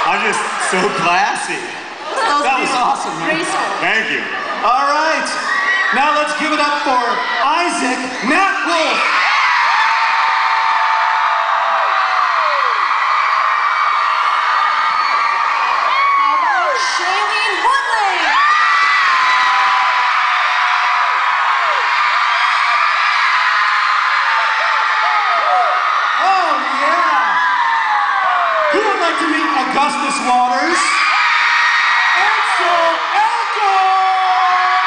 I'm just so classy. That was awesome, man. Thank you. All right. Now let's give it up for Isaac Matt Wolf. How about Shailene Woodley? Oh, yeah. Who would like to meet Augustus Waters? Ansel Elgort!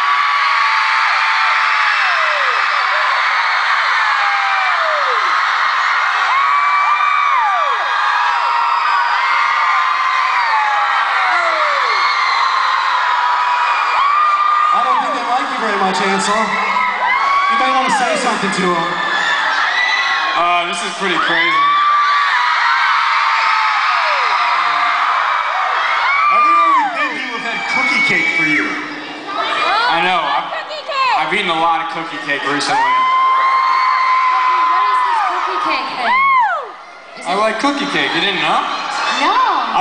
I don't think they like you very much, Ansel. You may want to say something to them. This is pretty crazy. Everywhere we've been, people have had cookie cake for you. I know. I've eaten a lot of cookie cake recently. What is this cookie cake thing? I like cookie cake. You didn't know? No.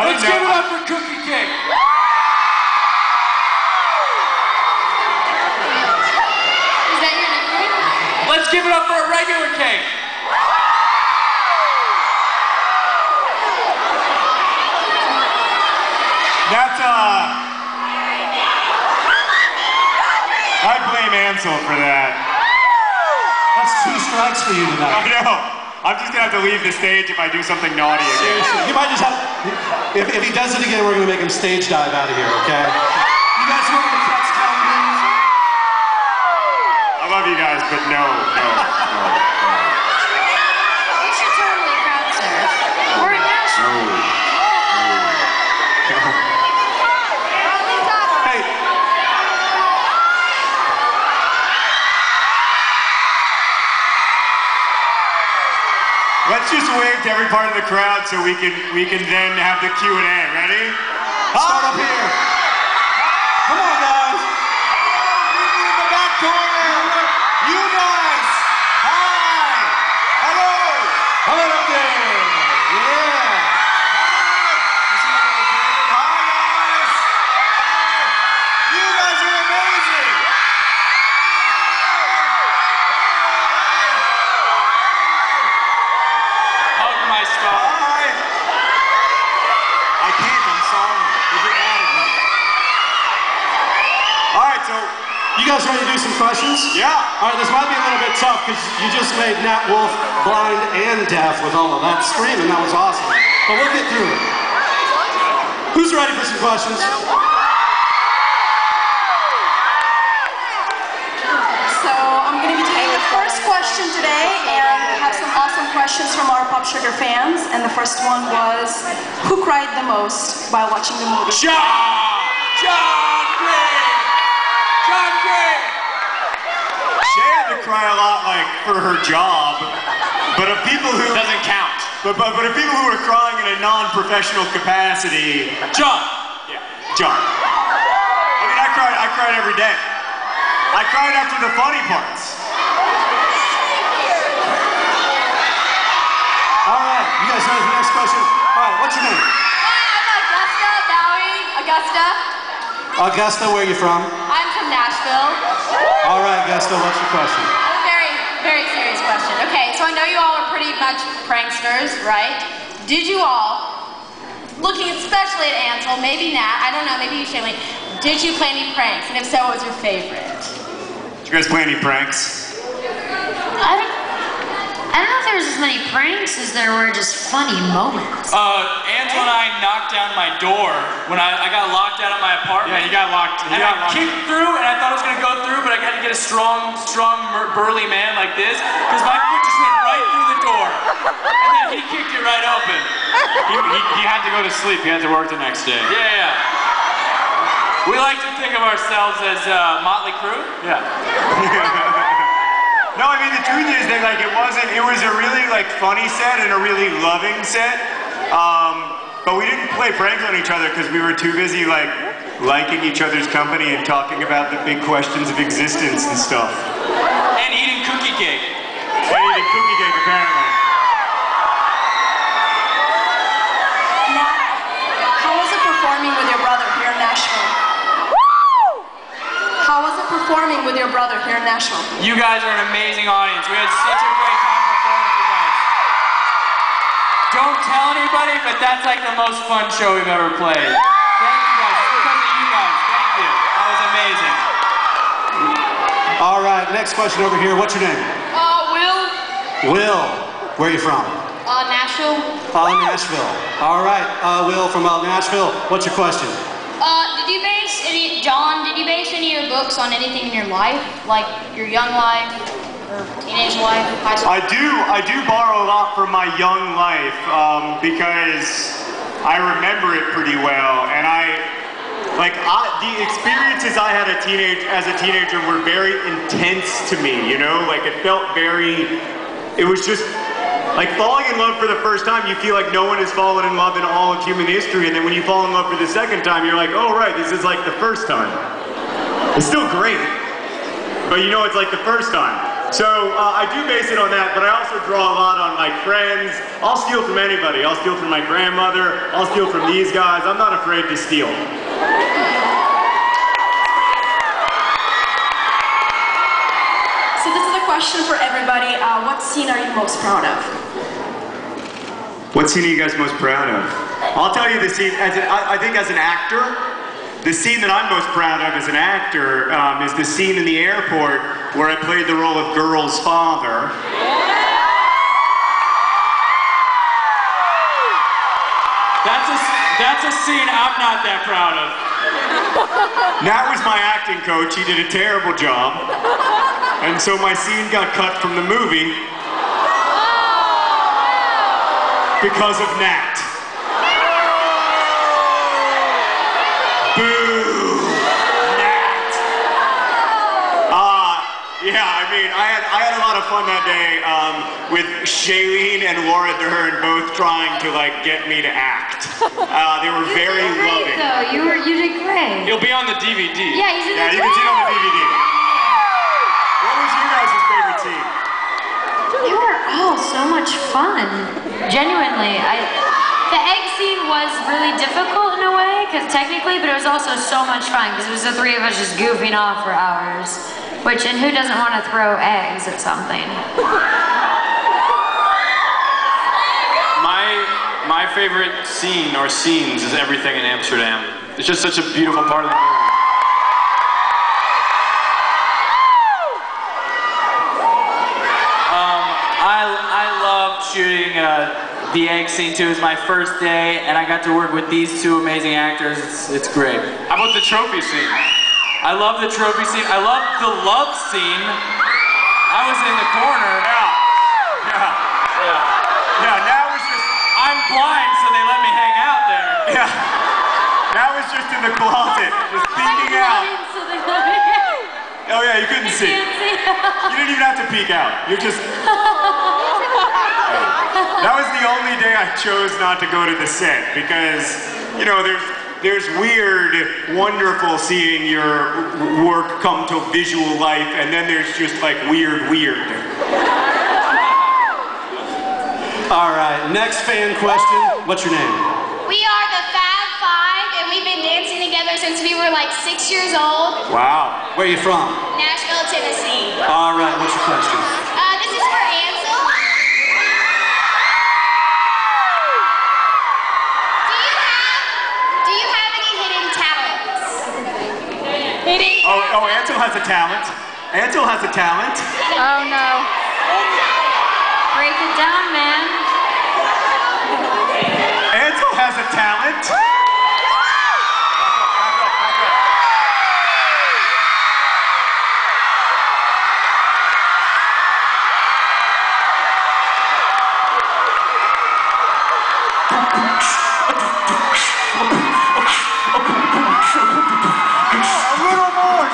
Let's give it up for cookie cake. Is that your nickname? Let's give it up for a regular cake. That's, I blame Ansel for that. That's 2 strikes for you tonight. I know. I'm just gonna have to leave the stage if I do something naughty again. Seriously, you might just have. If he does it again, we're gonna make him stage dive out of here, okay? You guys want to catch television? I love you guys, but no. You should totally crowd surf. We're in Nashville. Hey. Let's just wave to every part of the crowd so we can then have the Q&A. Ready? Start up here. Come on, guys. People in the back corner. You guys. Hi. Hello. Hold it up there. Yeah. Hi, guys. You guys are amazing. Hug my scar. Hi. I can't. I'm sorry. They get mad at me. All right, so You guys ready to do some questions? yeah. All right, this might be a little bit tough because you just made Nat Wolf blind and deaf with all of that screaming. That was awesome. But we'll get through it. Who's ready for some questions? So I'm going to be taking the first question today, and we have some awesome questions from our Pop Sugar fans. And the first one was, who cried the most while watching the movie? John Gray. Shay had to cry a lot, like, for her job, but of people who Doesn't count. but of people who were crying in a non-professional capacity. John. Yeah, John. I mean, I cried every day. I cried after the funny parts. All right, you guys ready for the next question? All right, what's your name? Hi, I'm Augusta Bowie. Augusta. Augusta, where are you from? I'm from Nashville. All right, Augusta, what's your question? A very, very serious question. Okay, so I know you all are pretty much pranksters, right? Did you all, looking especially at Ansel, maybe Nat, I don't know, maybe you, Shailene, did you play any pranks? And if so, what was your favorite? Did you guys play any pranks? I don't know if there was as many pranks as there were just funny moments. Ansel and I knocked down my door when I got locked out of my apartment. Yeah, he got locked. And I kicked through, and I thought it was gonna go through, but I had to get a strong, burly man like this, because my foot just went right through the door. And then he kicked it right open. He had to go to sleep. He had to work the next day. Yeah. We like to think of ourselves as Motley Crue. Yeah. No, I mean, the truth is that, like, it was a really, like, funny set and a really loving set. But we didn't play pranks on each other because we were too busy, like, liking each other's company and talking about the big questions of existence and stuff. And eating cookie cake. And eating cookie cake, apparently. Nat, how Nashville? You guys are an amazing audience. We had such a great time performing with you guys. Don't tell anybody, but that's like the most fun show we've ever played. Thank you guys. It's because of you guys. Thank you. That was amazing. All right, next question over here. What's your name? Will. Will. Where are you from? Nashville. Nashville. All right, Will from Nashville. What's your question? Did you base any of your books on anything in your life? Like your young life or teenage life, high school? I do borrow a lot from my young life because I remember it pretty well, and the experiences I had as a teenager were very intense to me, you know? Like it was just like falling in love for the first time. You feel like no one has fallen in love in all of human history, and then when you fall in love for the second time, you're like, oh right, this is like the first time. It's still great, but you know it's like the first time. So I do base it on that, but I also draw a lot on my friends. I'll steal from anybody. I'll steal from my grandmother. I'll steal from these guys. I'm not afraid to steal. So this is a question for everybody. What scene are you most proud of? What scene are you guys most proud of? I'll tell you the scene, I think as an actor, the scene that I'm most proud of as an actor is the scene in the airport where I played the role of Girl's father. That's a scene I'm not that proud of. Nat was my acting coach. He did a terrible job. And so my scene got cut from the movie because of Nat. Boo! Nat! Yeah, I mean, I had a lot of fun that day with Shailene and Laura Dern both trying to like get me to act. They were very loving. Though you did great. It'll be on the DVD. Yeah, you did Yeah, you can see it on the DVD. What was your guys' favorite scene? They were all so much fun. Genuinely, the egg scene was really difficult in a way, but it was also so much fun because it was the three of us just goofing off for hours. And who doesn't want to throw eggs at something? My favorite scene or scenes is everything in Amsterdam. It's just such a beautiful part of the movie. I loved shooting the egg scene too. It was my first day, and I got to work with these two amazing actors. It's great. How about the trophy scene? I love the trophy scene. I love the love scene. I was in the corner. Yeah, Nat was just... I'm blind, so they let me hang out there. Yeah. Nat was just in the closet, just peeking out. Oh yeah, you couldn't see. You didn't even have to peek out. You're just... That was the only day I chose not to go to the set because, you know, there's weird, wonderful seeing your work come to visual life, and then there's just like weird. All right, next fan question. What's your name? We are the Fab Five, and we've been dancing together since we were like 6 years old. Wow. Where are you from? Nashville, Tennessee. All right, what's your question? This is for Ansel. Do you have any hidden talents? Oh, Ansel has a talent. Ansel has a talent. Oh no. Break it down, man. Ansel has a talent. Back up. A little more.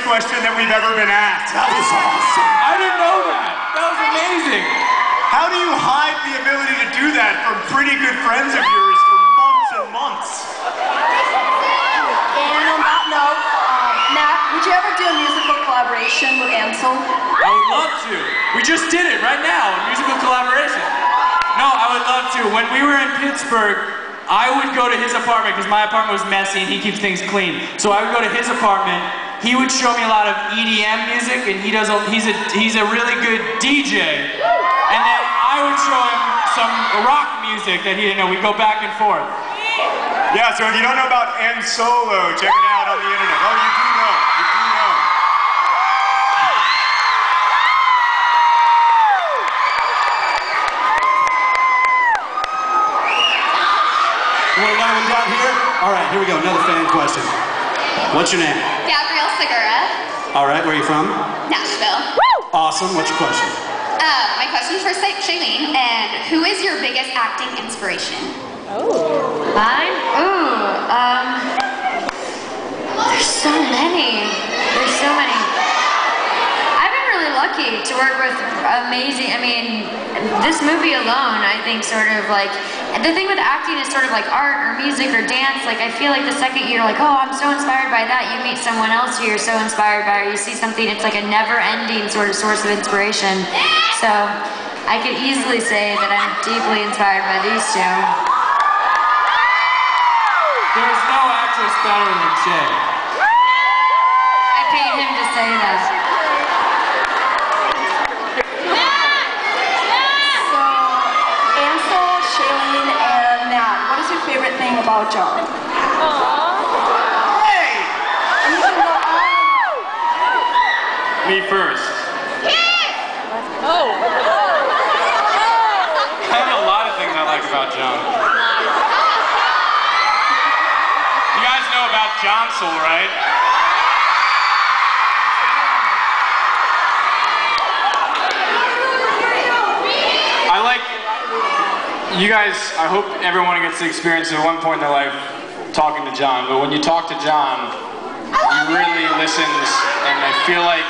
question that we've ever been asked. That was awesome. I didn't know that. That was amazing. How do you hide the ability to do that from pretty good friends of yours for months and months? And on that note, Nat, would you ever do a musical collaboration with Ansel? I would love to. We just did it right now, a musical collaboration. No, I would love to. When we were in Pittsburgh, I would go to his apartment because my apartment was messy and he keeps things clean. So I would go to his apartment. He would show me a lot of EDM music, and he's a really good DJ. And then I would show him some rock music that he didn't know. We'd go back and forth. Yeah, so if you don't know about En Solo, check it out on the internet. Oh, you do know. You do know. You want another one down here? All right, here we go. Another fan question. What's your name? Gabrielle Segura, All right, where are you from? Nashville. Awesome. What's your question? My question is for Shailene, and who is your biggest acting inspiration? Mine? There's so many. There's so many. I've been really lucky to work with amazing, I mean, this movie alone, I think sort of like, the thing with acting is sort of like art or music or dance, like I feel like the second you're like, oh, I'm so inspired by that, you meet someone else who you're so inspired by, or you see something, it's like a never-ending sort of source of inspiration. So, I could easily say that I'm deeply inspired by these two. There's no actress better than Shay. I paid him to say that. So, Ansel, Shailene, and Nat, what is your favorite thing about John? Hey! And you can go on. Me first. I have a lot of things I like about John. You guys know about Johnsel, right? I like, you guys, I hope everyone gets to experience at one point in their life talking to John, but when you talk to John, he really listens, and I feel like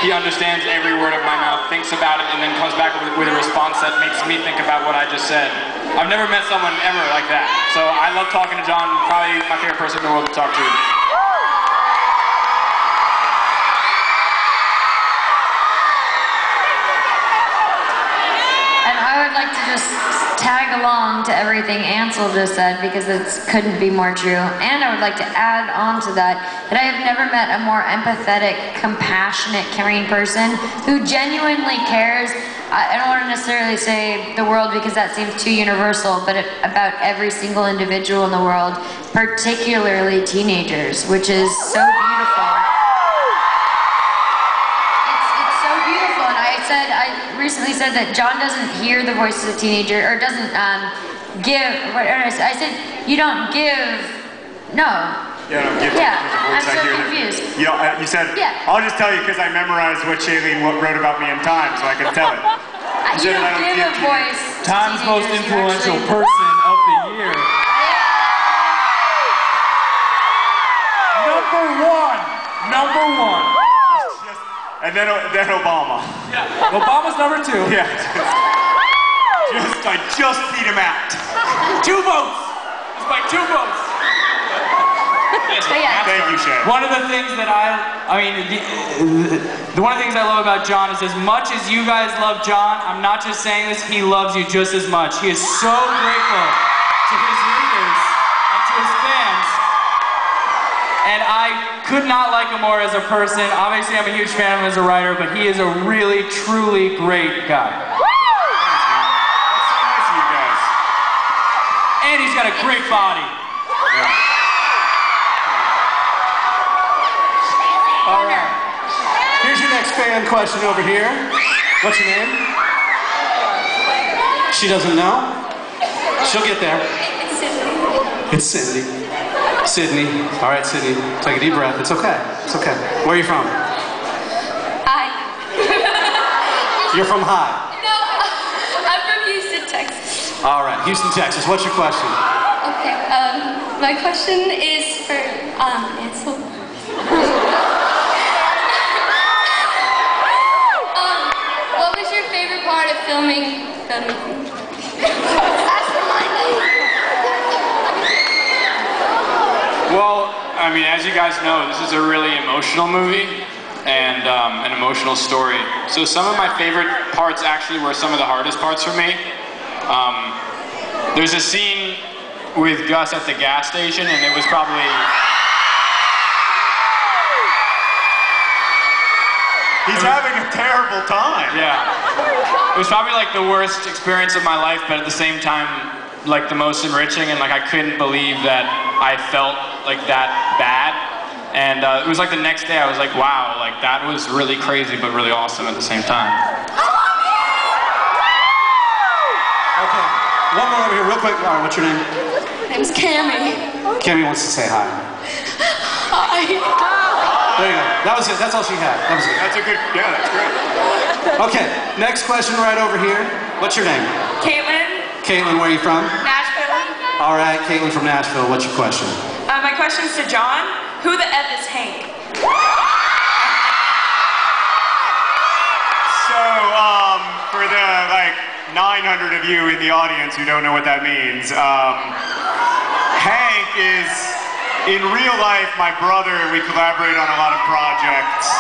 he understands every word of my mouth, thinks about it, and then comes back with a response that makes me think about what I just said. I've never met someone ever like that. So I love talking to John, probably my favorite person in the world to talk to. And I would like to just tag along to everything Ansel just said because it couldn't be more true. And I would like to add on to that I have never met a more empathetic, compassionate, caring person who genuinely cares. I don't want to necessarily say the world because that seems too universal, but about every single individual in the world, particularly teenagers, which is so beautiful. It's so beautiful, and I recently said that John doesn't hear the voices of teenagers, or doesn't give, I said, you don't give, no. Yeah, no, give Yeah, the voice I'm so I hear. confused. You know, you said, Yeah. I'll just tell you because I memorized what Shailene wrote about me in Time, so I can tell it. You don't give a voice to Time's most teenagers, you influential actually- person of the year. Number one. And then Obama. Yeah. Obama's number two. Yeah. I just beat him out. 2 votes. It's by 2 votes. But yeah. Thank you, Shay. One of the things that one of the things I love about John is as much as you guys love John, I'm not just saying this, he loves you just as much. He is so grateful to his readers and to his fans. And I could not like him more as a person. Obviously, I'm a huge fan of him as a writer, but he is a really, truly great guy. That's so nice of you guys. And he's got a great body. All right. Here's your next fan question over here. What's your name? She doesn't know? She'll get there. It's Cindy. Sydney. All right, Sydney. Take a deep breath. It's okay. It's okay. Where are you from? Hi. You're from High. No, I'm from Houston, Texas. All right, Houston, Texas. What's your question? Okay, my question is for Ansel. filming. Well, I mean, as you guys know, this is a really emotional movie and an emotional story. So some of my favorite parts actually were some of the hardest parts for me. There's a scene with Gus at the gas station, and it was probably... He's having a terrible time. Yeah. It was probably like the worst experience of my life, but at the same time, like the most enriching, and like I couldn't believe that I felt like that bad. And it was like the next day I was like, wow, like that was really crazy, but really awesome at the same time. Okay, one more over here, real quick. Lauren, what's your name? My name's Cammy. Cammy wants to say hi. Hi. There you go. That was it. That's all she had. That was it. That's a good, yeah, that's great. Okay, next question right over here. What's your name? Caitlin, Caitlin, where are you from? Nashville. All right, Caitlin from Nashville. What's your question? My question's to John. Who the F is Hank? So, for the, like, 900 of you in the audience who don't know what that means, Hank is, in real life, my brother. We collaborate on a lot of projects.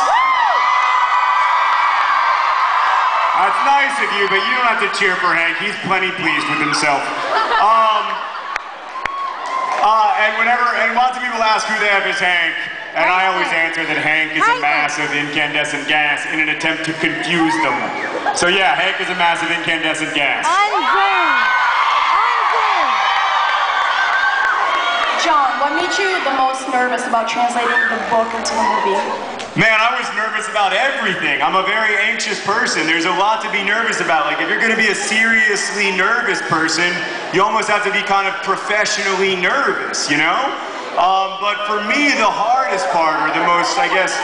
That's nice of you, but you don't have to cheer for Hank. He's plenty pleased with himself. And lots of people ask who the F is Hank, and I always answer that Hank is a mass of incandescent gas in an attempt to confuse them. So yeah, Hank is a mass of incandescent gas. John, what made you the most nervous about translating the book into the movie? Man, I was nervous about everything. I'm a very anxious person. There's a lot to be nervous about. Like, if you're gonna be a seriously nervous person, you almost have to be kind of professionally nervous, you know? But for me, the hardest part, or the most, I guess,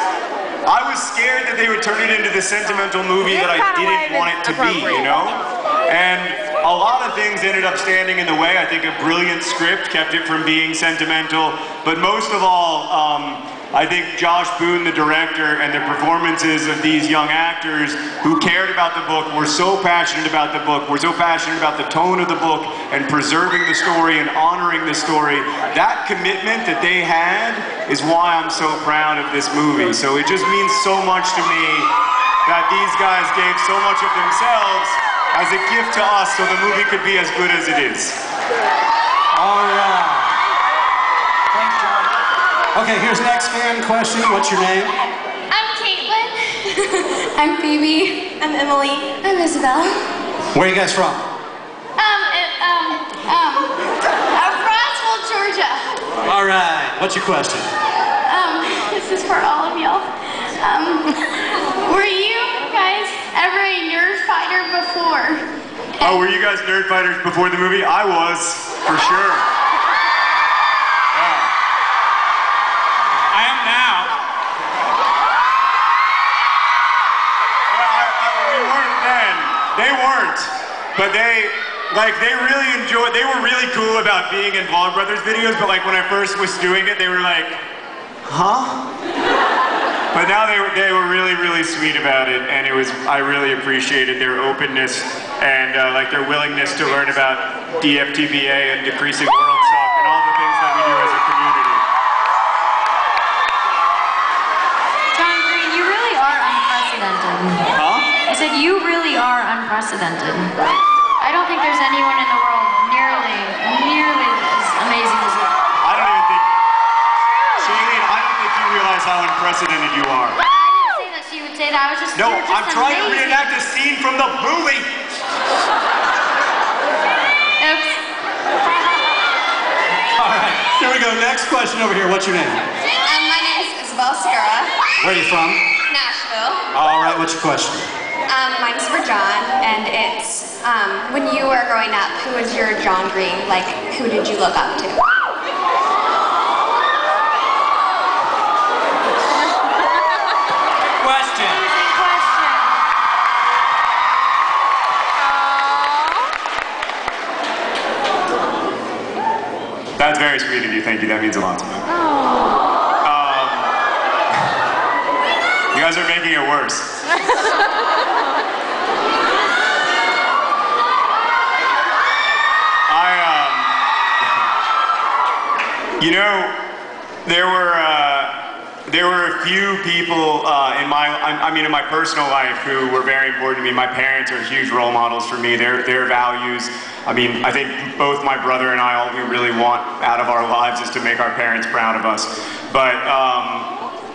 I was scared that they would turn it into the sentimental movie that I didn't want it to be, you know? And a lot of things ended up standing in the way. I think a brilliant script kept it from being sentimental, but most of all, I think Josh Boone, the director, and the performances of these young actors who cared about the book, were so passionate about the book, were so passionate about the tone of the book and preserving the story and honoring the story. That commitment that they had is why I'm so proud of this movie. So it just means so much to me that these guys gave so much of themselves as a gift to us so the movie could be as good as it is. All right. Thanks, John. Okay, here's next fan question. What's your name? I'm Caitlin. I'm Phoebe. I'm Emily. I'm Isabel. Where are you guys from? Roswell, Georgia. All right. What's your question? This is for all of y'all. Were you guys ever a nerd fighter before? Oh, were you guys nerd fighters before the movie? I was, for sure. Yeah. I am now. We weren't then. They weren't. But they really enjoyed, they were really cool about being in Vlog Brothers videos, but like when I first was doing it, they were like, huh? But now they were really, really sweet about it, and I really appreciated their openness and like their willingness to learn about DFTBA and decreasing world suck and all the things that we do as a community. John Green, you really are unprecedented. Huh? I said you really are unprecedented. I don't think there's anyone in the world nearly as amazing as you. I don't even think, Shailene, I don't think you realize how unprecedented you are. I didn't say that she would say that. I was just. No, you're just I'm trying to amazing. reenact a scene from the movie. Oops. All right. Here we go. Next question over here. What's your name? My name is Isabel Sierra, Where are you from? Nashville. All right. What's your question? Mine's for John, and it's when you were growing up, who was your John Green? Like, who did you look up to? Question. Amazing question. That's very sweet of you. Thank you. That means a lot to me. You guys are making it worse. You know, there were a few people in my personal life who were very important to me. My parents are huge role models for me. Their values. I mean, I think both my brother and I, all we really want out of our lives is to make our parents proud of us. But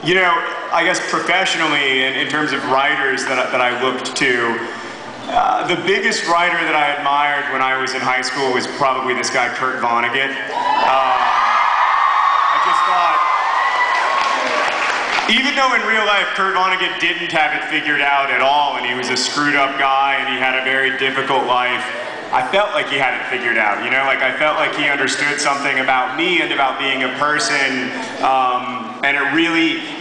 you know, I guess professionally, in terms of writers that I looked to, the biggest writer that I admired when I was in high school was probably this guy, Kurt Vonnegut. I just thought, even though in real life Kurt Vonnegut didn't have it figured out at all, and he was a screwed up guy and he had a very difficult life, I felt like he had it figured out, you know? Like, I felt like he understood something about me and about being a person, and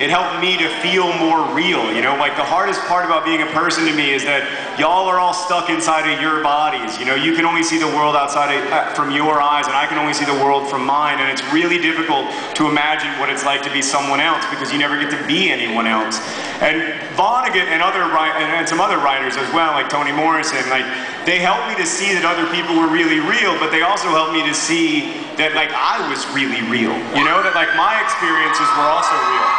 it helped me to feel more real, you know? Like, the hardest part about being a person to me is that y'all are all stuck inside of your bodies, you know? You can only see the world from your eyes, and I can only see the world from mine, and it's really difficult to imagine what it's like to be someone else, because you never get to be anyone else. And Vonnegut and some other writers as well, like Toni Morrison, like, they helped me to see that other people were really real, but they also helped me to see that, like, I was really real. You know, that, like, my experiences were also real.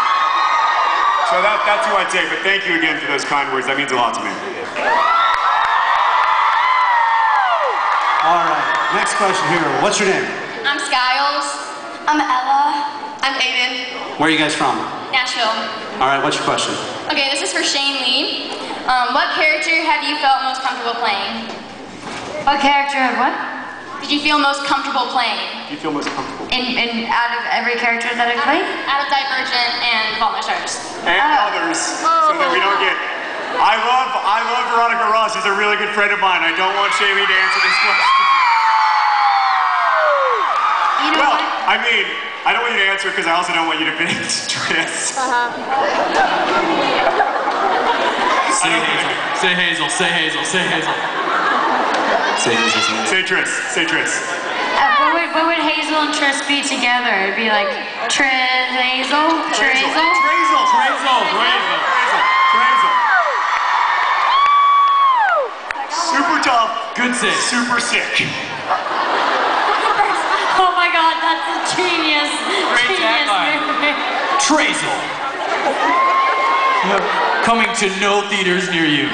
So that's who I'd say, but thank you again for those kind words. That means a lot to me. All right, next question here. What's your name? I'm Skiles. I'm Ella. I'm Aiden. Where are you guys from? Nashville. All right, what's your question? Okay, this is for Shane Lee. What character have you felt most comfortable playing? What character of what? Did you feel most comfortable playing? Do you feel most comfortable? In out of every character that I played? Out of Divergent and Fault in Our Stars. And others, so that we don't get... I love Veronica Ross. She's a really good friend of mine. I don't want Shaylee to answer this question. You know what? I mean, I don't want you to answer because I also don't want you to pick Tris. Say Hazel, say Hazel, say Hazel. Say Hazel, say Hazel. Say Tris, say Tris. What would Hazel and Tris be together? It'd be like Tris, Hazel, Trazel? Trazel. Super tough. Good say. Super sick. Oh my God, that's a genius. Great Genius tagline. movie. Trazel. Coming to no theaters near you.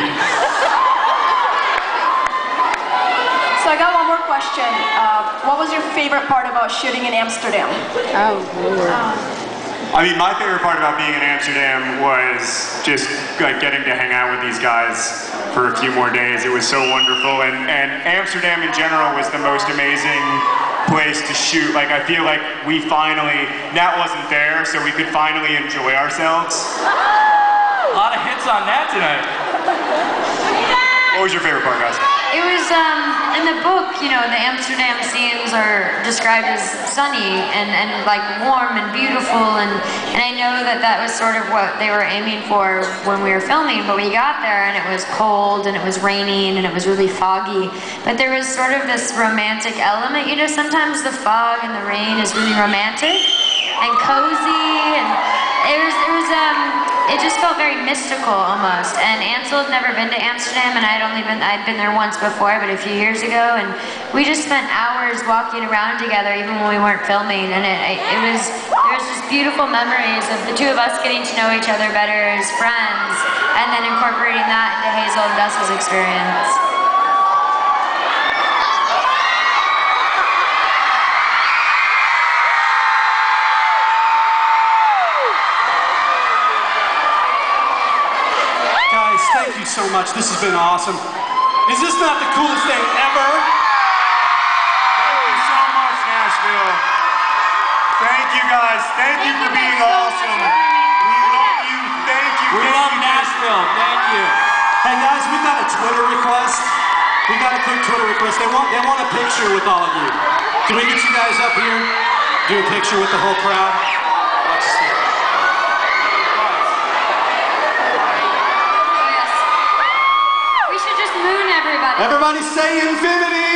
So I got one more question. What was your favorite part about shooting in Amsterdam? I mean, my favorite part about being in Amsterdam was just like getting to hang out with these guys for a few more days. It was so wonderful, and Amsterdam in general was the most amazing place to shoot. Like, I feel like we finally, Nat wasn't there, so we could finally enjoy ourselves. A lot of hits on that tonight. What was your favorite part, guys? It was, in the book, you know, the Amsterdam scenes are described as sunny and like warm and beautiful, and I know that was sort of what they were aiming for when we were filming, but we got there and it was cold and it was raining and it was really foggy, but there was sort of this romantic element, you know, sometimes the fog and the rain is really romantic and cozy, and it just felt very mystical almost. And Ansel had never been to Amsterdam, and I'd been there once before, but a few years ago, and we just spent hours walking around together even when we weren't filming, and there was just beautiful memories of the two of us getting to know each other better as friends, and then incorporating that into Hazel and Gus's experience. Thank you so much. This has been awesome. Is this not the coolest thing ever? Thank you so much, Nashville. Thank you, guys. Thank you for being awesome. We love you. Thank you. We love Nashville. Thank you. Hey guys, we got a Twitter request. We got a quick Twitter request. They want a picture with all of you. Can we get you guys up here? Do a picture with the whole crowd? Let's see. Everybody say infinity!